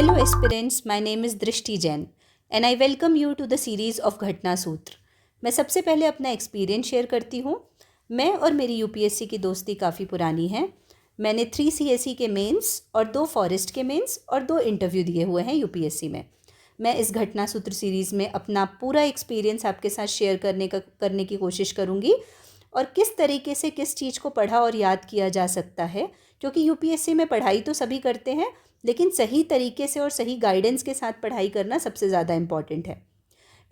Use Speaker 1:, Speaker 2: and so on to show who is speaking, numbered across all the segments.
Speaker 1: Hello aspirants, my name is Drishti Jain and I welcome you to the series of घटना सूत्र। मैं सबसे पहले अपना एक्सपीरियंस शेयर करती हूँ। मैं और मेरी यूपीएससी की दोस्ती काफ़ी पुरानी है। मैंने 3 सीएसई के मेंस और 2 फॉरेस्ट के मेंस और 2 इंटरव्यू दिए हुए हैं यूपीएससी में। मैं इस घटना सूत्र सीरीज़ में अपना पूरा एक्सपीरियंस आपके साथ शेयर करने की कोशिश करूँगी और किस तरीके से किस चीज़ को पढ़ा और याद किया जा सकता है, क्योंकि यूपीएससी में पढ़ाई तो सभी करते हैं लेकिन सही तरीके से और सही गाइडेंस के साथ पढ़ाई करना सबसे ज़्यादा इम्पॉर्टेंट है।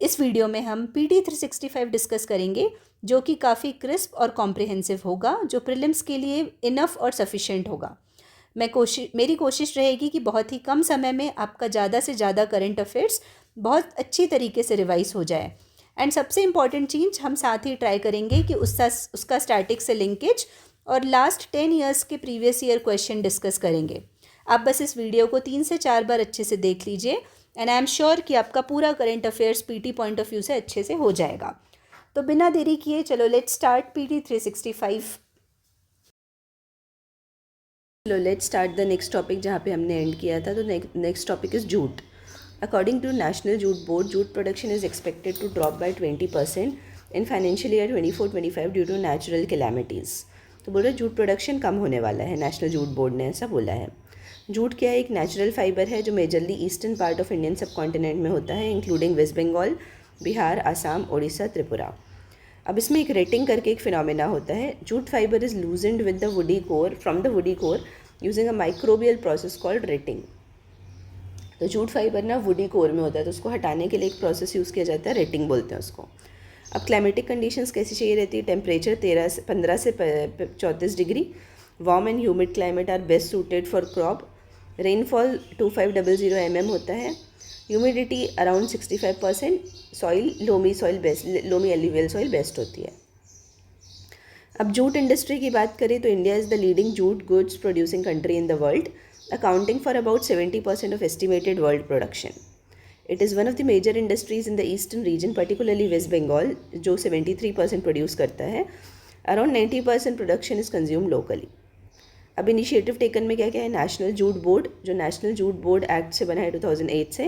Speaker 1: इस वीडियो में हम पीटी 365 डिस्कस करेंगे जो कि काफ़ी क्रिस्प और कॉम्प्रिहेंसिव होगा, जो प्रीलिम्स के लिए इनफ और सफिशेंट होगा। मेरी कोशिश रहेगी कि बहुत ही कम समय में आपका ज़्यादा से ज़्यादा करंट अफेयर्स बहुत अच्छी तरीके से रिवाइज हो जाए। एंड सबसे इम्पॉर्टेंट चीज़ हम साथ ही ट्राई करेंगे कि उसका स्टैटिक से लिंकेज और लास्ट 10 ईयर्स के प्रीवियस ईयर क्वेश्चन डिस्कस करेंगे। आप बस इस वीडियो को 3 से 4 बार अच्छे से देख लीजिए एंड आई एम श्योर कि आपका पूरा current affairs PT point of view से अच्छे से हो जाएगा। तो बिना देरी किए चलो लेट्स स्टार्ट पीटी 365। चलो let's start the next topic जहाँ पे हमने एंड किया था। तो next topic is jute. According to National jute Board, jute production is expected to drop by 20% in financial year 24-25 due to natural calamities. तो बोल रहे जूट प्रोडक्शन कम होने वाला है, नेशनल जूट बोर्ड ने ऐसा बोला है। जूट क्या है? एक नेचुरल फाइबर है जो majorly eastern part of Indian subcontinent में होता है, इंक्लूडिंग वेस्ट बंगाल, बिहार, आसाम, ओडिशा, त्रिपुरा। अब इसमें एक रेटिंग करके एक फिनोमेना होता है। Jute fibre is loosened with the woody core from the woody core using a microbial process called retting. तो जूट फाइबर ना वुडी कोर में होता है, तो उसको हटाने के लिए एक प्रोसेस यूज़ किया जाता है, रेटिंग बोलते हैं उसको। अब क्लाइमेटिक कंडीशंस कैसी चाहिए रहती है? टेम्परेचर 15 से 34 degree. Warm and humid climate are best suited for crop. Rainfall 2500 mm होता है। Humidity around 65%। Soil loamy alluvial soil best होती है। अब जूट इंडस्ट्री की बात करें तो India is the leading jute goods producing country in the world, accounting for about 70% of estimated world production. It is one of the major industries in the eastern region, particularly West Bengal जो 73% produce करता है। Around 90% production is consume locally. अब initiative taken में क्या क्या है? National jute board, जो national jute board act से बना है 2008 से।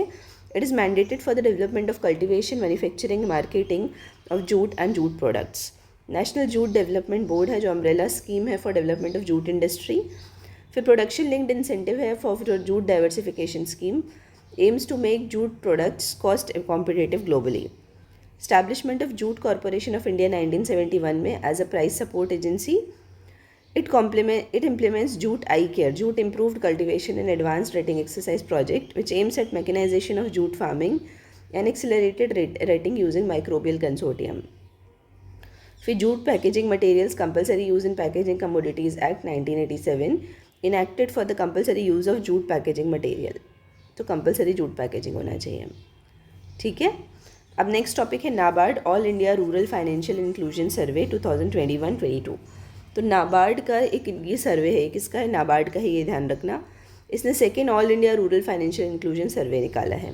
Speaker 1: It is mandated for the development of cultivation, manufacturing, marketing of jute and jute products. National jute development board है जो अम्ब्रेला स्कीम है for development of jute industry. फिर production linked incentive है for jute diversification scheme, aims to make jute products cost competitive globally. Establishment of jute corporation of India 1971 में as a price support agency. It implements Jute Eye Care, Jute Improved Cultivation and Advanced Rating Exercise Project, which aims at mechanization of jute farming and accelerated rating using microbial consortium. फिर jute packaging materials compulsory use in packaging commodities act 1987 enacted for the compulsory use of jute packaging material. तो compulsory jute packaging होना चाहिए, ठीक है। अब next topic है NABARD all India rural financial inclusion survey 2021-22। तो नाबार्ड का एक ये सर्वे है, किसका है? नाबार्ड का है, ये ध्यान रखना। इसने second all India rural financial inclusion survey निकाला है।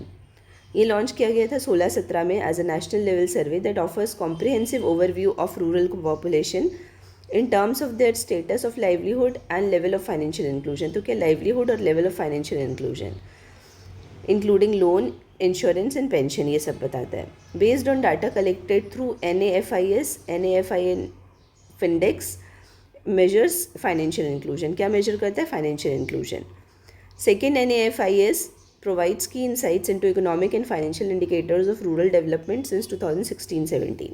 Speaker 1: ये लॉन्च किया गया था 16-17 में as a national level survey that offers comprehensive overview of rural population in terms of their status of livelihood and level of financial inclusion. तो क्या livelihood और level of financial inclusion including loan, insurance and pension, ये सब बताता है। Based on data collected through NAFIN Findex measures financial inclusion. क्या major करता है? Financial inclusion. Second NAFIS provides key insights into economic and financial indicators of rural development since 2016-17।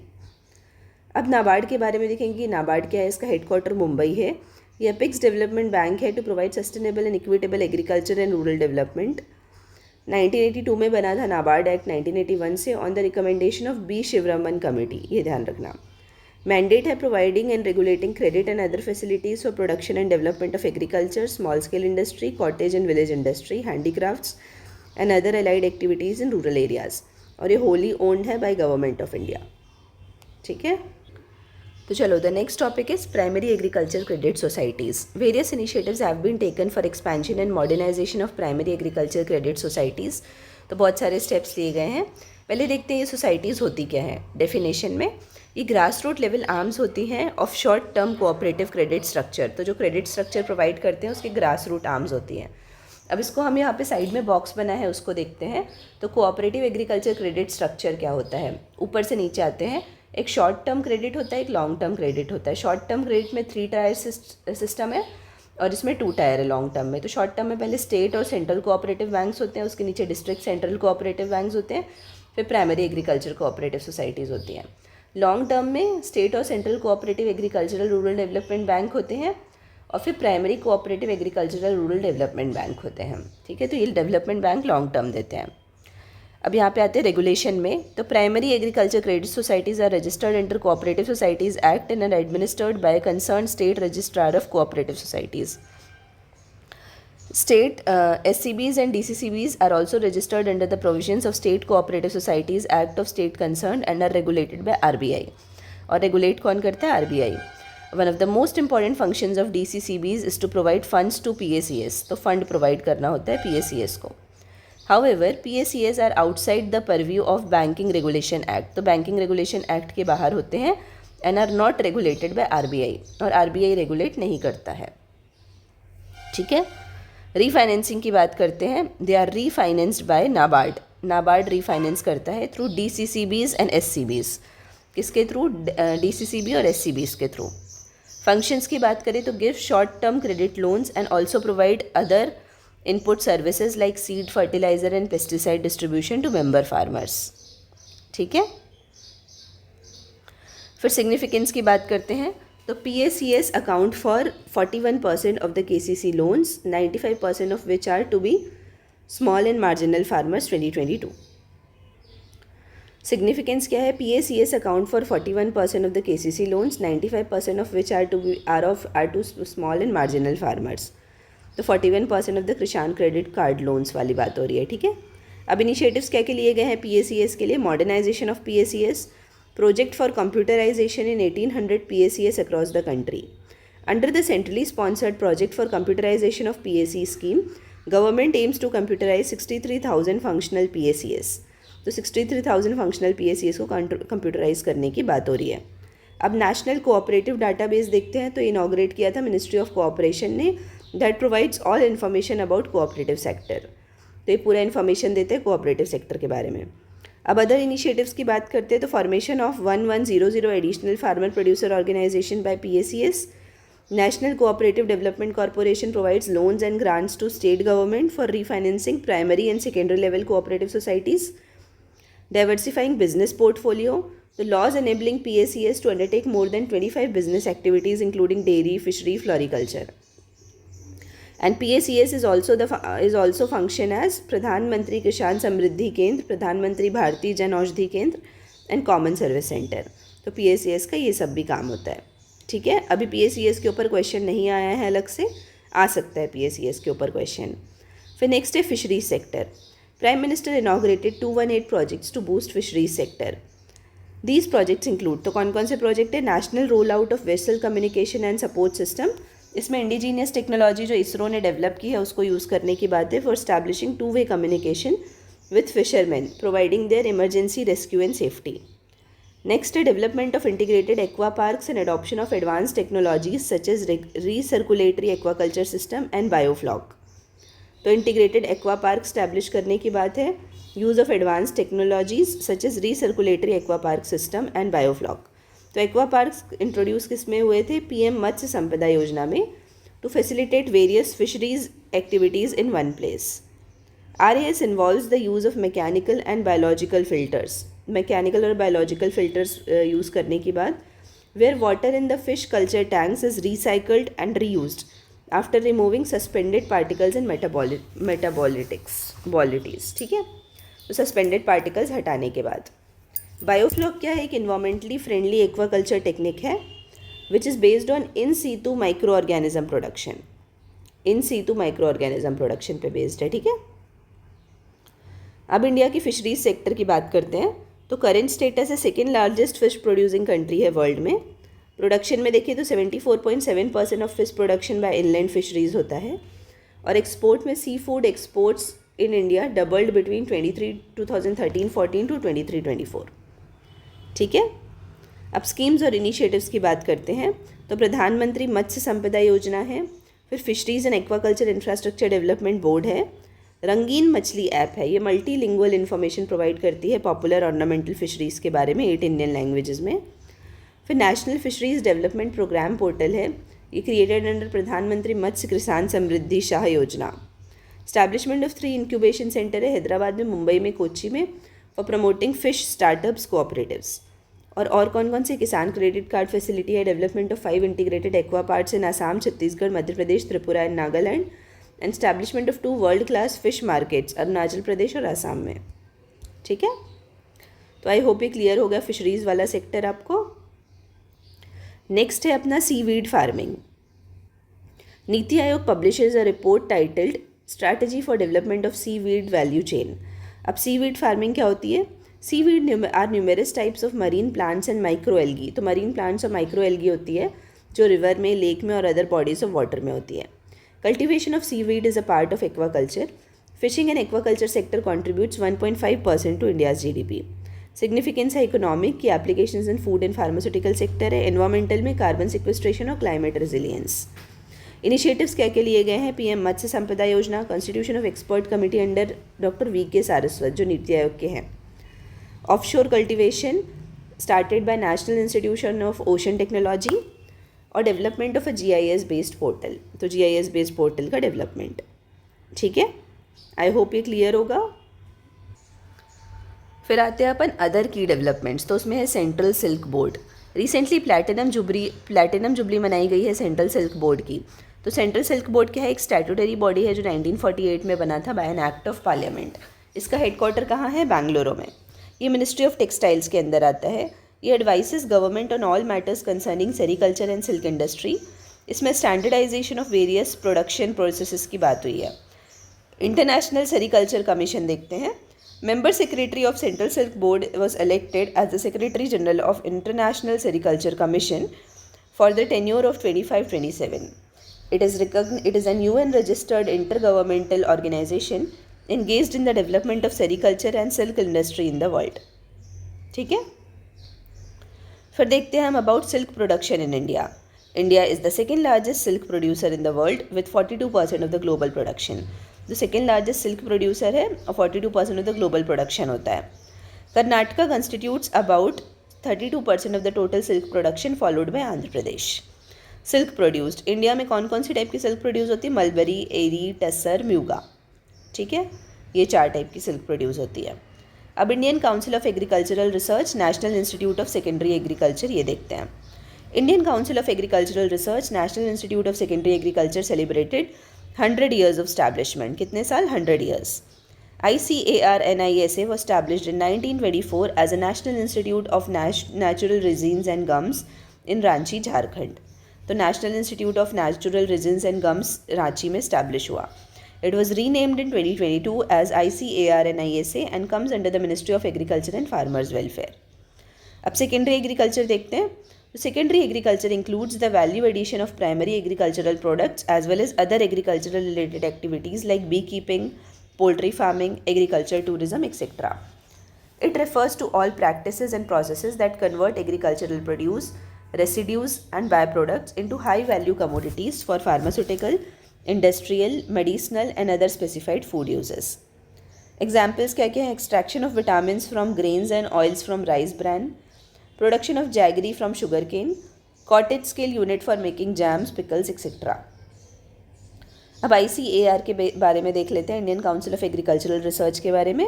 Speaker 1: अब नाबार्ड के बारे में देखेंगे कि नाबार्ड क्या है। इसका हेडक्वार्टर मुंबई है। यह अपेक्स डेवलपमेंट बैंक है to provide sustainable and equitable agriculture and rural development. 1982 में बना था नाबार्ड एक्ट 1981 से on the recommendation of B Sivaraman committee, ये ध्यान रखना। मैंडेट है providing and regulating credit and other facilities for production and development of agriculture, small scale industry, cottage and village industry, handicrafts and other allied activities in rural areas. और ये wholly owned है bye government of India, ठीक है। तो चलो the next topic is primary agriculture credit societies. Various initiatives have been taken for expansion and modernisation of primary agriculture credit societies. तो बहुत सारे स्टेप्स लिए गए हैं। पहले देखते हैं ये सोसाइटीज़ होती क्या है। डेफिनेशन में ये ग्रास रूट लेवल आर्म्स होती हैं of short term cooperative credit structure. तो जो क्रेडिट स्ट्रक्चर प्रोवाइड करते हैं उसकी ग्रास रूट आर्म्स होती हैं। अब इसको हम यहाँ पे साइड में बॉक्स बना है उसको देखते हैं। तो कोऑपरेटिव एग्रीकल्चर क्रेडिट स्ट्रक्चर क्या होता है, ऊपर से नीचे आते हैं। एक शॉर्ट टर्म क्रेडिट होता है, एक लॉन्ग टर्म क्रेडिट होता है। शॉर्ट टर्म क्रेडिट में 3 टायर सिस्टम है और इसमें 2 टायर है लॉन्ग टर्म में। तो शॉर्ट टर्म में पहले स्टेट और सेंट्रल कोऑपरेटिव बैंक्स होते हैं, उसके नीचे डिस्ट्रिक्ट सेंट्रल कोऑपरेटिव बैंक्स होते हैं, फिर प्राइमरी एग्रीकल्चर कोऑपरेटिव सोसाइटीज़ होती हैं। लॉन्ग टर्म में स्टेट और central cooperative agricultural rural development bank होते हैं और फिर primary cooperative agricultural rural development bank होते हैं। ठीक है, तो ये डेवलपमेंट बैंक लॉन्ग टर्म देते हैं। अब यहाँ पे आते हैं रेगुलेशन में। तो primary agriculture credit societies are registered under cooperative societies act and are administered by concern state registrar of cooperative societies. State SCBs and DCCBs are also registered under the provisions of State Cooperative Societies Act of State concerned and are regulated by RBI. और regulate कौन करता है? RBI. One of the most important functions of DCCBs is to provide funds to PACS. तो fund provide करना होता है PACS को. However, PACS are outside the purview of Banking Regulation Act. तो Banking Regulation Act के बाहर होते हैं and are not regulated by RBI. और RBI regulate नहीं करता है. ठीक है, रीफाइनेंसिंग की बात करते हैं। They are refinanced by NABARD. NABARD refinance करता है थ्रू DCCBs एंड SCBs। किसके थ्रू? DCCB और SCBs के थ्रू। फंक्शंस की बात करें तो give short term credit loans and also provide other input services like seed, fertiliser and pesticide distribution to member farmers. ठीक है, फिर सिग्निफिकेंस की बात करते हैं। तो PACS account for 41% of the KCC loans, 95% of which are to be small and marginal farmers 2022. Significance क्या है? PACS account for 41% of the KCC loans, 95% of which are to small and marginal farmers. तो 41% of the किसान credit card loans वाली बात हो रही है। ठीक है, अब इनिशिएटिव्स क्या के लिए गए हैं PACS के लिए? Modernisation of PACS, project for computerization in 1800 PACS across the country. Under the centrally sponsored project for computerization of PAC scheme, government aims to computerize 63,000 functional PACS. तो 63,000 functional PACS को computerize करने की बात हो रही है। अब नेशनल कोऑपरेटिव डाटाबेस देखते हैं। तो इनॉग्रेट किया था मिनिस्ट्री ऑफ कोऑपरेशन ने, that provides all information about cooperative sector. तो ये पूरा इन्फॉर्मेशन देते हैं कोऑपरेटिव सेक्टर के बारे में। अब अदर इनिशिएटिव्स की बात करते हैं। तो formation of 1100 additional farmer producer organisation by PACS। National cooperative development corporation provides loans and grants to state government for refinancing primary and secondary level cooperative societies. Diversifying business portfolio. The laws enabling PACS to undertake more than 25 business activities including dairy, fishery, floriculture. And PACS is also function as Pradhan Mantri Kishan Samriddhi Kendra, Pradhan Mantri Bharati Jan Aushadhi Kendra and Common Service Center. तो PACS का ये सब भी काम होता है। ठीक है, अभी PACS के ऊपर क्वेश्चन नहीं आया है, अलग से आ सकता है PACS के ऊपर क्वेश्चन। फिर नेक्स्ट है fisheries sector. Prime minister inaugurated 218 projects to boost fisheries sector. These projects include, तो कौन कौन से प्रोजेक्ट है? National roll out of vessel communication and support system. इसमें इंडिजीनियस टेक्नोलॉजी जो इसरो ने डेवलप की है उसको यूज़ करने की बात है। फॉर एस्टैब्लिशिंग 2-वे communication with fisherman, providing their emergency rescue and safety. Next है development of integrated aqua parks and adoption of advance technologies such as recirculatory aquaculture system and biofloc. तो इंटीग्रेटेड एक्वा पार्क स्टैब्लिश करने की बात है। Use of advance technologies such as recirculatory aqua park system and biofloc. तो aqua parks introduce किस में हुए थे? PM मत्स्य संपदा योजना में, to facilitate various fisheries activities in one place. RAS involves the use of mechanical and biological filters. Mechanical और biological filters use करने की बाद where water in the fish culture tanks is recycled and reused after removing suspended particles and metabolites. ठीक है, तो suspended particles हटाने के बाद। बायोफ्लॉक क्या है? एक इन्वायरमेंटली फ्रेंडली एक्वाकल्चर टेक्निक है which is based on in situ micro organism production. In situ micro organism production पे बेस्ड है। ठीक है, अब इंडिया की फिशरीज सेक्टर की बात करते हैं। तो करेंट स्टेटस है second largest fish producing country है वर्ल्ड में। प्रोडक्शन में देखिए तो 74.7% of fish production by inland fisheries होता है। और एक्सपोर्ट में sea food exports in India doubled between 2013-14 to 23-24। ठीक है, अब स्कीम्स और इनिशिएटिव्स की बात करते हैं। तो प्रधानमंत्री मत्स्य संपदा योजना है, फिर fisheries and aquaculture infrastructure development board है। रंगीन मछली ऐप है, ये मल्टीलिंगुअल इन्फॉर्मेशन प्रोवाइड करती है पॉपुलर ऑर्नामेंटल फिशरीज़ के बारे में 8 इंडियन लैंग्वेजेस में। फिर national fisheries development programme portal है, ये क्रिएटेड अंडर प्रधानमंत्री मत्स्य किसान समृद्धि शाह योजना। स्टैब्लिशमेंट ऑफ 3 इंक्यूबेशन सेंटर है, हैदराबाद में, मुंबई में, कोच्चि में, for promoting fish startups cooperatives. और कौन से किसान क्रेडिट कार्ड फैसिलिटी है, development of 5 integrated aqua parks in Assam, Chhattisgarh, Madhya Pradesh, Tripura and Nagaland, and establishment of 2 world class fish markets, Arunachal Pradesh और आसाम में। ठीक है, तो आई होप ये क्लियर हो गया फिशरीज़ वाला सेक्टर आपको। नेक्स्ट है अपना seaweed farming. NITI Aayog publishes a report titled strategy for development of seaweed value chain. अब सीवीड फार्मिंग क्या होती है? Seaweed are numerous types of marine plants and micro algae. तो मरीन प्लांट्स और माइक्रो एल्गी होती है जो रिवर में, लेक में और अदर बॉडीज ऑफ वाटर में होती है। Cultivation of seaweed is a part of aquaculture. Fishing and aquaculture sector contributes 1.5% to India's GDP. Significance है इकोनॉमिक की, applications in food and pharmaceutical sector है, एनवायरमेंटल में कार्बन सिक्वेस्ट्रेशन और climate resilience. Initiatives क्या क्या लिए गए हैं? PM Matsya Sampada Yojana, constitution of expert committee under doctor V K. Saraswat जो नीति आयोग के हैं। Offshore cultivation started by national institution of ocean technology, और development of a GIS based portal. तो जीआईएस बेस्ड पोर्टल का डेवलपमेंट। ठीक है, आई होप ये क्लियर होगा। फिर आते हैं अपन अदर की डेवलपमेंट्स। तो उसमें है central silk board. Recently platinum jubilee मनाई गई है सेंट्रल सिल्क बोर्ड की। तो सेंट्रल सिल्क बोर्ड क्या है? एक स्टैट्यूटरी बॉडी है जो 1948 में बना था by an act of parliament. इसका हेडक्वार्टर कहाँ है? बेंगलुरु में। ये मिनिस्ट्री ऑफ टेक्सटाइल्स के अंदर आता है। ये advises government on all matters concerning sericulture and silk industry. इसमें standardisation of various production processes की बात हुई है। इंटरनेशनल सेरिकल्चर कमीशन देखते हैं। Member Secretary of Central Silk Board was elected as the Secretary General of International Sericulture Commission for the tenure of 25-27. It is an UN registered intergovernmental organization engaged in the development of sericulture and silk industry in the world. ठीक है, फिर देखते हैं हम about silk production in India. India is the second largest silk producer in the world with 42% of the global production. जो second largest silk producer है और 42% of the global production होता है। Karnataka constitutes about 32% of the total silk production, followed by Andhra Pradesh. Silk produced India में कौन कौन सी type की silk produce होती है? मलबरी, एरी, टसर, म्यूगा। ठीक है, ये 4 टाइप की सिल्क प्रोड्यूस होती है। अब Indian council of Agricultural research, national institute of secondary agriculture, ये देखते हैं। Indian council of Agricultural research, national institute of secondary agriculture celebrated 100 years of establishment. कितने साल? 100 years. ICAR-NISA was established in 1924 as a National Institute of Natural Resins and Gums in Ranchi, Jharkhand. तो National Institute of Natural Resins and Gums Ranchi में establish हुआ. It was renamed in 2022 as ICAR-NISA and comes under the Ministry of Agriculture and Farmers Welfare. अब secondary agriculture देखते हैं। Secondary agriculture includes the value addition of primary agricultural products as well as other agricultural related activities like beekeeping, poultry farming, agriculture, tourism, etc. It refers to all practices and processes that convert agricultural produce, residues and byproducts into high value commodities for pharmaceutical, industrial, medicinal and other specified food uses. Examples क्या क्या हैं? Extraction of vitamins from grains and oils from rice bran, production of jaggery from sugarcane, cottage scale unit for making jams, pickles, etc. अब ICAR के बारे में देख लेते हैं, Indian council of Agricultural research के बारे में।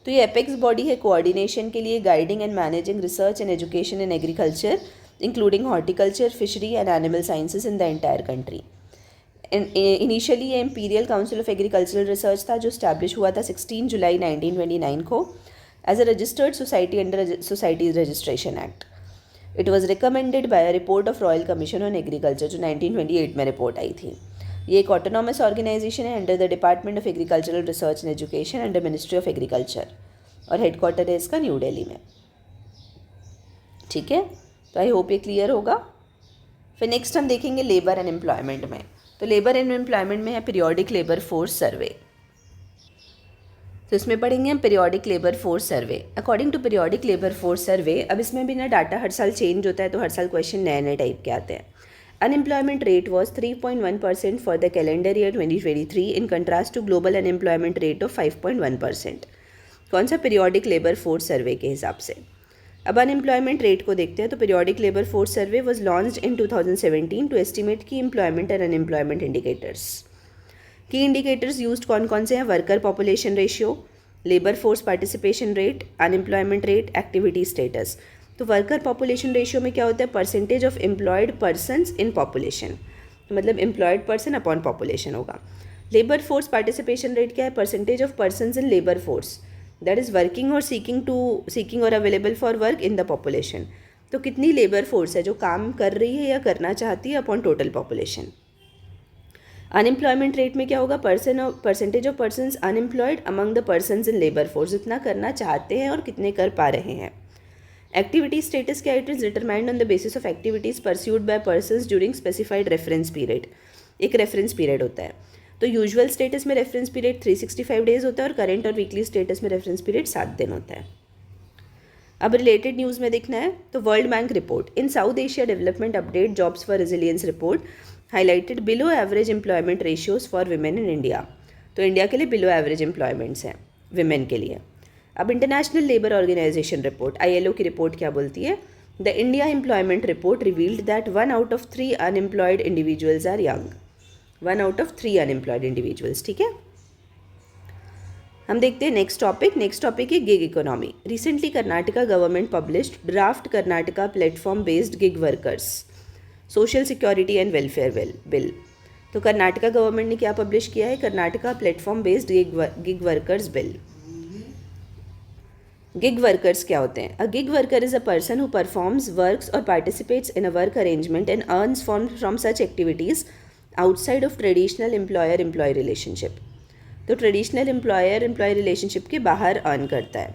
Speaker 1: तो ये एपेक्स बॉडी है कोऑर्डिनेशन के लिए, guiding and managing research and education in agriculture including horticulture, fishery and animal sciences in the entire country. Initially ये Imperial Council of Agricultural Research था जो स्टैब्लिश हुआ था 16 जुलाई 1929 को as a registered society under Societies Registration Act. It was recommended by a report of Royal Commission on Agriculture जो 1928 में report आई थी। ये एक ऑटोनॉमस ऑर्गेनाइजेशन है under the department of Agricultural research and education under ministry of agriculture, और headquarter है इसका new Delhi में। ठीक है, तो आई होप ये क्लियर होगा। फिर नेक्स्ट हम देखेंगे लेबर एंड एम्प्लॉयमेंट में। तो लेबर एंड एम्प्लॉयमेंट में है पीरियोडिक लेबर फोर्स सर्वे। तो इसमें पढ़ेंगे हम periodic labour force survey. According to periodic labour force survey, अब इसमें भी ना डाटा हर साल चेंज होता है तो हर साल क्वेश्चन नए नए टाइप के आते हैं। Unemployment rate was 3.1% for the calendar year 2023 in contrast to global unemployment rate of 5.1%. कौन सा पीरियोडिक लेबर फोर्स सर्वे के हिसाब से. अब अनएम्प्लॉयमेंट रेट को देखते हैं. तो periodic labour force survey was launched in 2017 to estimate key employment and unemployment indicators. Key indicators used कौन कौन से हैं? Worker population ratio, labour force participation rate, unemployment rate, activity status. तो वर्कर पॉपुलेशन रेशियो में क्या होता है? Percentage of employed persons in population. तो मतलब एम्प्लॉयड पर्सन अपॉन पॉपुलेशन होगा. लेबर फोर्स पार्टिसिपेशन रेट क्या है? Percentage of persons in labour force, that is working और सीकिंग और available for work in the population. तो कितनी लेबर फोर्स है जो काम कर रही है या करना चाहती है upon total population. Unemployment rate में क्या होगा? Percentage of persons unemployed among the persons in labour force, जितना करना चाहते हैं और कितने कर पा रहे हैं. एक्टिविटी स्टेटस क्या? It is determined on the basis of activities pursued by persons during specified reference period. एक रेफरेंस पीरियड होता है. तो यूजुअल स्टेटस में रेफरेंस पीरियड 365 डेज होता है और करेंट और वीकली स्टेटस में रेफरेंस पीरियड 7 दिन होता है. अब रिलेटेड न्यूज़ में देखना है तो world bank report in South Asia development update jobs for resilience report highlighted below average employment ratios for women in India. तो इंडिया के लिए बिलो एवरेज एम्प्लॉयमेंट्स हैं विमेन के लिए. अब international labour organisation report ILO की रिपोर्ट क्या बोलती है? The India employment report revealed that 1 out of 3 unemployed individuals are young. 1 out of 3 unemployed individuals. ठीक है, हम देखते हैं नेक्स्ट टॉपिक है gig economy. Recently Karnataka government published draft Karnataka platform based gig workers social security and welfare bill. तो Karnataka government ने क्या publish किया है? Karnataka platform based gig workers bill. Gig workers क्या होते हैं? A gig worker is a person who performs works और participates in a work arrangement and earns from such activities outside of traditional employer employ relationship. तो traditional employer employ relationship के बाहर earn करता है.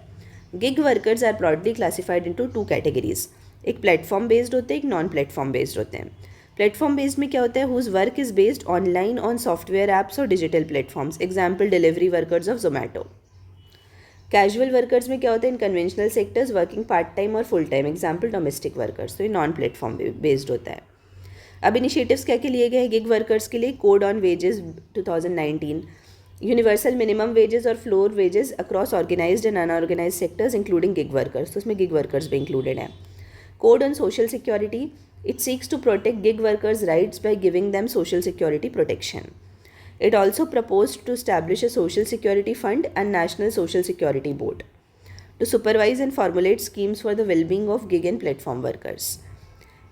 Speaker 1: Gig workers are broadly classified into 2 categories. एक platform based होते हैं, एक नॉन प्लेटफॉर्म बेस्ड होते हैं. प्लेटफॉर्म बेस्ड में क्या होता है? Whose work is based online on software apps और digital platforms. Example delivery workers of Zomato. Casual workers में क्या होता है? In conventional sectors working part time और full time. Example domestic workers. तो ये नॉन प्लेटफॉर्म बेस्ड होता है. अब इनिशिएटिव्स क्या के लिए गए हैं गिग वर्कर्स के लिए? Code on wages 2019, universal minimum wages और floor wages across organised and unorganised sectors including gig workers. तो उसमें गिग वर्कर्स भी इंक्लूडेड है. Code on social security, it seeks to protect gig workers rights by giving them social security protection. It also proposed to establish a social security fund and national social security board to supervise and formulate schemes for the well-being of gig and platform workers.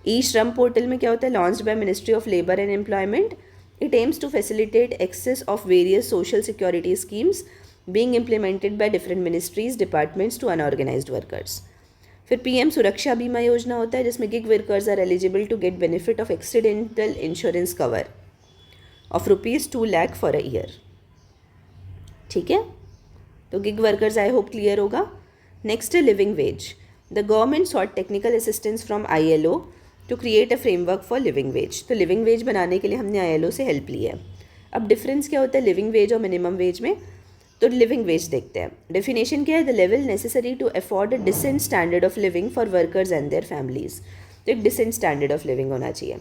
Speaker 1: E-Shram portal में क्या होता है? Launched by Ministry of Labour and Employment. It aims to facilitate access of various social security schemes being implemented by different ministries, departments to unorganized workers. फिर PM सुरक्षा बीमा योजना होता है जिसमें gig workers are eligible to get benefit of accidental insurance cover of ₹2 lakh for a year. ठीक है, तो gig workers I hope clear होगा. नेक्स्ट है living wage. The government sought technical assistance from ILO to create a framework for living wage. तो living wage बनाने के लिए हमने ILO से हेल्प ली है. अब डिफरेंस क्या होता है लिविंग वेज और मिनिमम वेज में? तो लिविंग वेज देखते हैं. डेफिनेशन क्या है? The level necessary to afford a decent standard of living for workers and their families. तो एक डिसेंट स्टैंडर्ड ऑफ लिविंग होना चाहिए.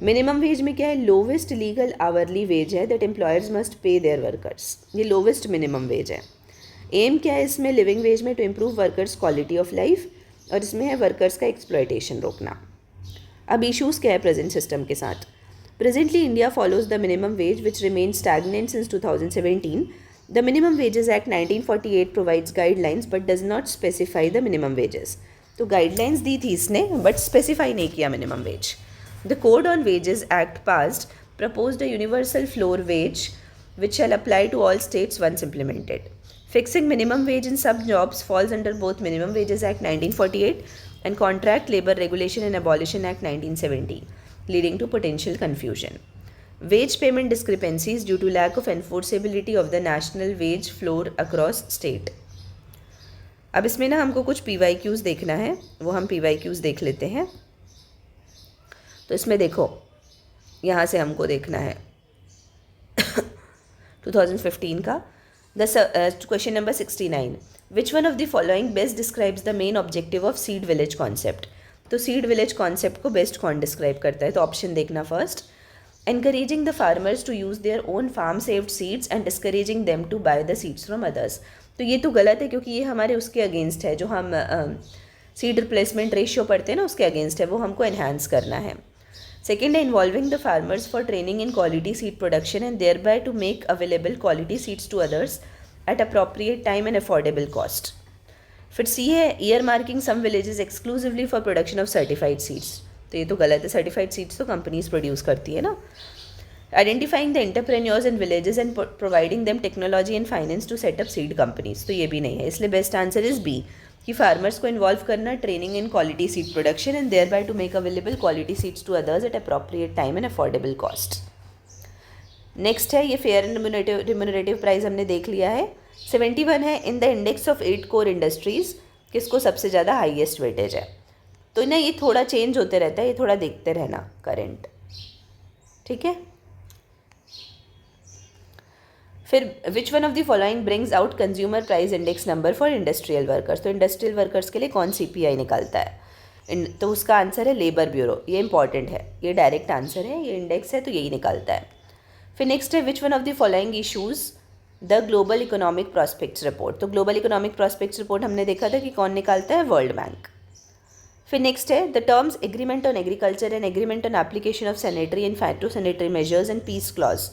Speaker 1: मिनिमम वेज में क्या है? लोवेस्ट लीगल आवरली वेज है that employers must pay their workers. ये lowest minimum wage है. एम क्या है इसमें लिविंग वेज में? To improve workers quality of life, और इसमें है वर्कर्स का एक्सप्लॉयटेशन रोकना. अब इशूज़ क्या है प्रेजेंट सिस्टम के साथ? Presently India follows the minimum ways which remain stagnant since 2017. The minimum wages act 1948 provides guidelines but does not specify the minimum wages. तो गाइडलाइंस दी थी इसने बट स्पेसिफाई नहीं किया minimum wage. The code on wages act passed proposed a universal floor wage which shall apply to all states once implemented. Fixing minimum wage in some jobs falls under both Minimum Wages Act 1948 and Contract Labour Regulation and Abolition Act 1970, leading to potential confusion. Wage payment discrepancies due to lack of enforceability of the national wage floor across state. अब इसमें ना हमको कुछ PYQs देखना है, वो हम PYQs देख लेते हैं. तो इसमें देखो यहाँ से हमको देखना है 2015 का. Question number 69. Which one of the following best describes the main objective of seed village concept. तो सीड विलेज कॉन्सेप्ट को बेस्ट कौन डिस्क्राइब करता है? तो ऑप्शन देखना first, encouraging the farmers to use their own farm saved seeds and discouraging them to buy the seeds from others. तो ये तो गलत है क्योंकि ये हमारे उसके अगेंस्ट है, जो हम सीड रिप्लेसमेंट रेशियो पढ़ते हैं ना उसके अगेंस्ट है, वो हमको एनहांस करना है. सेकेंड है involving the farmers for training in quality seed production and thereby to make available quality seeds to others at appropriate time and affordable cost. फिर सी है earmarking some villages exclusively for production of certified seeds. तो ये तो गलत है, certified seeds तो companies produce करती है ना. Identifying the entrepreneurs in villages and providing them technology and finance to set up seed companies. तो ये भी नहीं है, इसलिए बेस्ट आंसर इज बी, कि फार्मर्स को इन्वॉल्व करना training in quality seed production and thereby to make available quality seeds to others at appropriate time and affordable cost. Next है ये फेयर एंड रिम्यूनरेटिव प्राइस हमने देख लिया है. 71 है in the index of 8 core industries किसको सबसे ज़्यादा हाईएस्ट वेटेज है. तो ना ये थोड़ा चेंज होते रहता है, ये थोड़ा देखते रहना करंट. ठीक है. फिर विच one of the following brings out consumer price index number for industrial workers. तो इंडस्ट्रियल वर्कर्स के लिए कौन CPI निकालता है? तो उसका आंसर है लेबर ब्यूरो. ये इंपॉर्टेंट है, ये डायरेक्ट आंसर है, ये इंडेक्स है तो यही निकालता है. फिर नेक्स्ट है which one of the following issues the global economic prospects report. तो ग्लोबल इकोनॉमिक प्रॉस्पेक्ट्स रिपोर्ट हमने देखा था कि कौन निकालता है? World bank. फिर नेक्स्ट है the terms agreement on agriculture and agreement on application of sanitary and phytosanitary measures and peace clause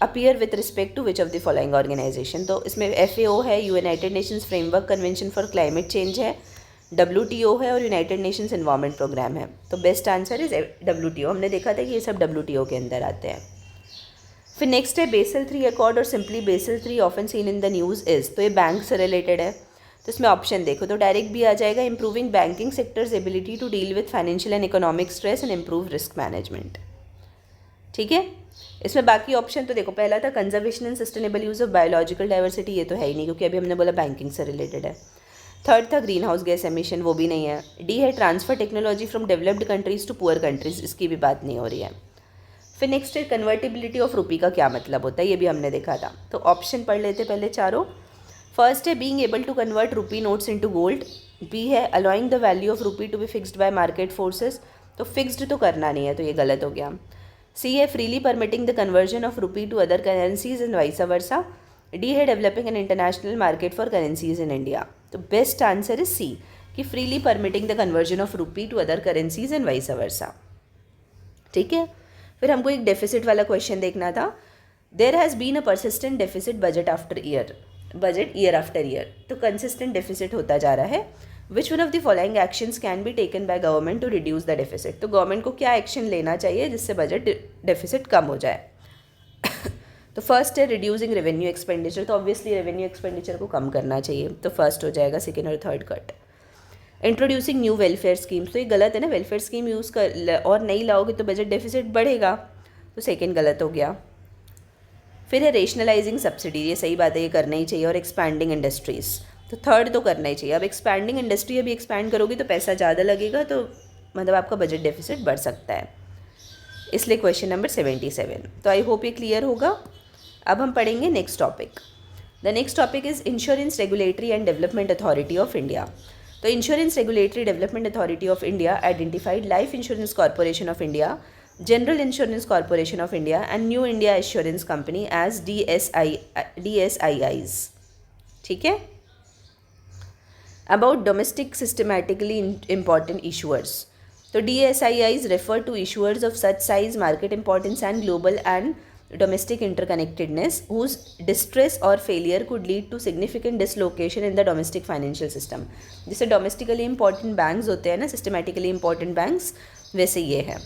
Speaker 1: appear with respect to which of the following organisation. तो इसमें FAO है, United Nations framework convention for climate change है, WTO है और United Nations environment programme है. तो best answer is WTO. हमने देखा था कि ये सब WTO के अंदर आते हैं. फिर नेक्स्ट है बेसल 3 अकॉर्ड और simply Basel 3 often seen in the news is. तो ये बैंक से रिलेटेड है, तो इसमें ऑप्शन देखो तो डायरेक्ट भी आ जाएगा, improving banking sectors ability to deal with financial and economic stress and improve risk management. ठीक है. इसमें बाकी ऑप्शन तो देखो, पहला था conservation and sustainable use of biological diversity, ये तो है ही नहीं क्योंकि अभी हमने बोला बैंकिंग से रिलेटेड है. थर्ड था ग्रीन हाउस गैस एमिशन, वो भी नहीं है. डी है transfer technology from developed countries to poor countries, इसकी भी बात नहीं हो रही है. फिर नेक्स्ट है कन्वर्टिबिलिटी ऑफ रुपी का क्या मतलब होता है, ये भी हमने देखा था. तो ऑप्शन पढ़ लेते पहले चारों. फर्स्ट है being able to convert rupee notes into gold. B है allowing the value of rupee to be fixed by market forces. तो फिक्स्ड तो करना नहीं है, तो ये गलत हो गया. सी है freely permitting the conversion of rupee to other currencies and vice versa. D है developing an international market for currencies in India. तो बेस्ट आंसर इज सी, कि freely permitting the conversion of rupee to other currencies and vice versa. ठीक है. फिर हमको एक deficit वाला question देखना था. There has been a persistent deficit budget year after year. तो कंसिस्टेंट डेफिसिट होता जा रहा है. Which one of the following actions can be taken by government to reduce the deficit. तो गवर्नमेंट को क्या एक्शन लेना चाहिए जिससे बजट डेफिसिट कम हो जाए? तो फर्स्ट है रिड्यूसिंग रेवेन्यू एक्सपेंडिचर. तो ऑब्वियसली रेवेन्यू एक्सपेंडिचर को कम करना चाहिए, तो फर्स्ट हो जाएगा. सेकेंड और third cut. Introducing new welfare schemes. तो ये गलत है ना, वेलफेयर स्कीम यूज़ कर और नहीं लाओगे तो बजट डेफिसिट बढ़ेगा, तो सेकेंड गलत हो गया. फिर है रेशनलाइजिंग सब्सिडी. ये सही बात है, ये करना ही चाहिए. और एक्सपैंडिंग इंडस्ट्रीज़, तो थर्ड तो करना ही चाहिए. अब एक्सपैंडिंग इंडस्ट्री अभी एक्सपैंड करोगी तो पैसा ज़्यादा लगेगा, तो मतलब आपका बजट डेफिसिट बढ़ सकता है. इसलिए क्वेश्चन नंबर 77. तो आई होप ये क्लियर होगा. अब हम पढ़ेंगे next topic. The next topic is Insurance Regulatory and Development Authority of India. तो Insurance Regulatory Development Authority of India identified Life Insurance Corporation of India, General Insurance Corporation of India and New India Assurance Company as DSIIs. ठीक है. About domestic systematically important insurers. तो DSIIs refer to issuers of such size, market importance and global and domestic interconnectedness whose distress or failure could lead to significant dislocation in the domestic financial system. जैसे domestically important banks होते हैं ना, systematically important banks, वैसे ये है.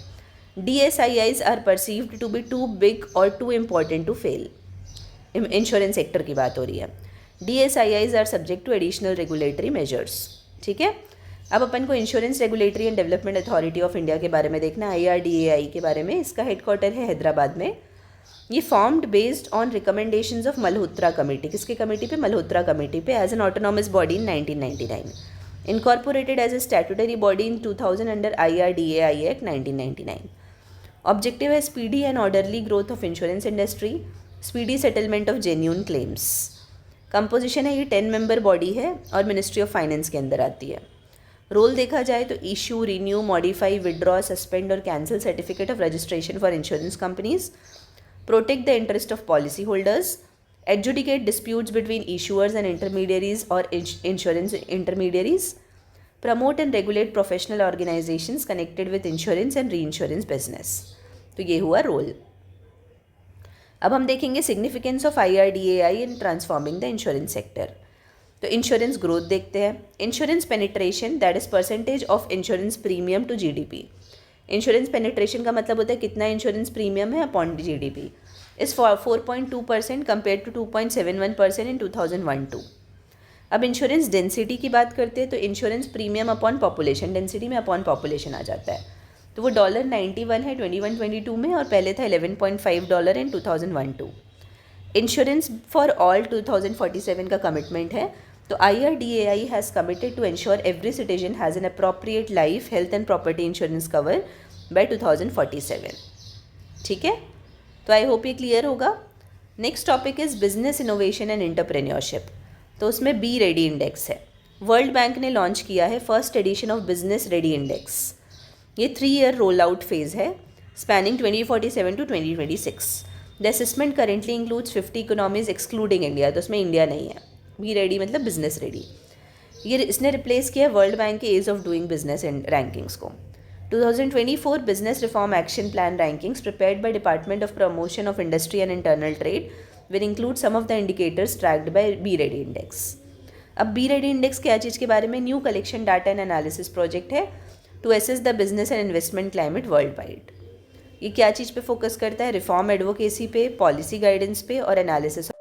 Speaker 1: DSIIs are perceived to be too big or too important to fail. Insurance sector की बात हो रही है. DSIIs are subject to additional regulatory measures. ठीक है. अब अपन को insurance Regulatory and Development Authority of India के बारे में देखना है, IRDAI के बारे में. इसका हेडक्वार्टर है हैदराबाद में. ये formed based on recommendations of Malhotra committee. किसकी कमेटी पे? मल्होत्रा कमेटी पे, as an autonomous body in 1999. Incorporated as a statutory body in 2000 under IRDAI act 1999. Objective है speedy and orderly growth of insurance industry, speedy settlement of genuine claims. Composition है ये 10 member body है और ministry of finance के अंदर आती है. Role देखा जाए तो issue, renew, modify, withdraw, suspend और cancel certificate of registration for insurance companies, protect the interest of policyholders, adjudicate disputes between issuers and intermediaries or insurance intermediaries, promote and regulate professional organizations connected with insurance and reinsurance business. तो ये हुआ role. अब हम देखेंगे significance of IRDAI in transforming the insurance sector. तो insurance growth देखते हैं. Insurance penetration, that is percentage of insurance premium to GDP. Insurance penetration का मतलब होता है कितना इंश्योरेंस प्रीमियम है अपॉन GDP. इस 4.2% कंपेयर टू 2.71% इन 2001-2. अब इंश्योरेंस डेंसिटी की बात करते हैं तो insurance premium upon population, density में अपॉन पॉपुलेशन आ जाता है. तो वो $91 है 21-22 में और पहले था $11.5 इन 2001-2. इंश्योरेंस फॉर ऑल 2047 का कमिटमेंट है. तो IRDAI has committed to ensure every citizen has an appropriate life, health and property insurance cover by 2047. ठीक है, तो आई होप ये क्लियर होगा. Next topic is business innovation and entrepreneurship. तो उसमें बी रेडी इंडेक्स है. वर्ल्ड बैंक ने launch किया है first edition of business ready index. ये 3 ईयर रोल आउट फेज़ है spanning 2047 to 2026. The assessment currently includes 50 economies excluding India. तो उसमें इंडिया नहीं है. बी रेडी मतलब बिजनेस रेडी. ये इसने रिप्लेस किया वर्ल्ड बैंक के ease of doing business rankings को. 2024 business reform action plan rankings prepared by department of promotion of industry and internal trade will include some of the indicators tracked by B ready index. अब B ready index क्या चीज़ के बारे में? New collection data and analysis project है to assess the business and investment climate worldwide. ये क्या चीज़ पे फोकस करता है? रिफॉर्म एडवोकेसी पे, पॉलिसी गाइडेंस पे और एनालिसिस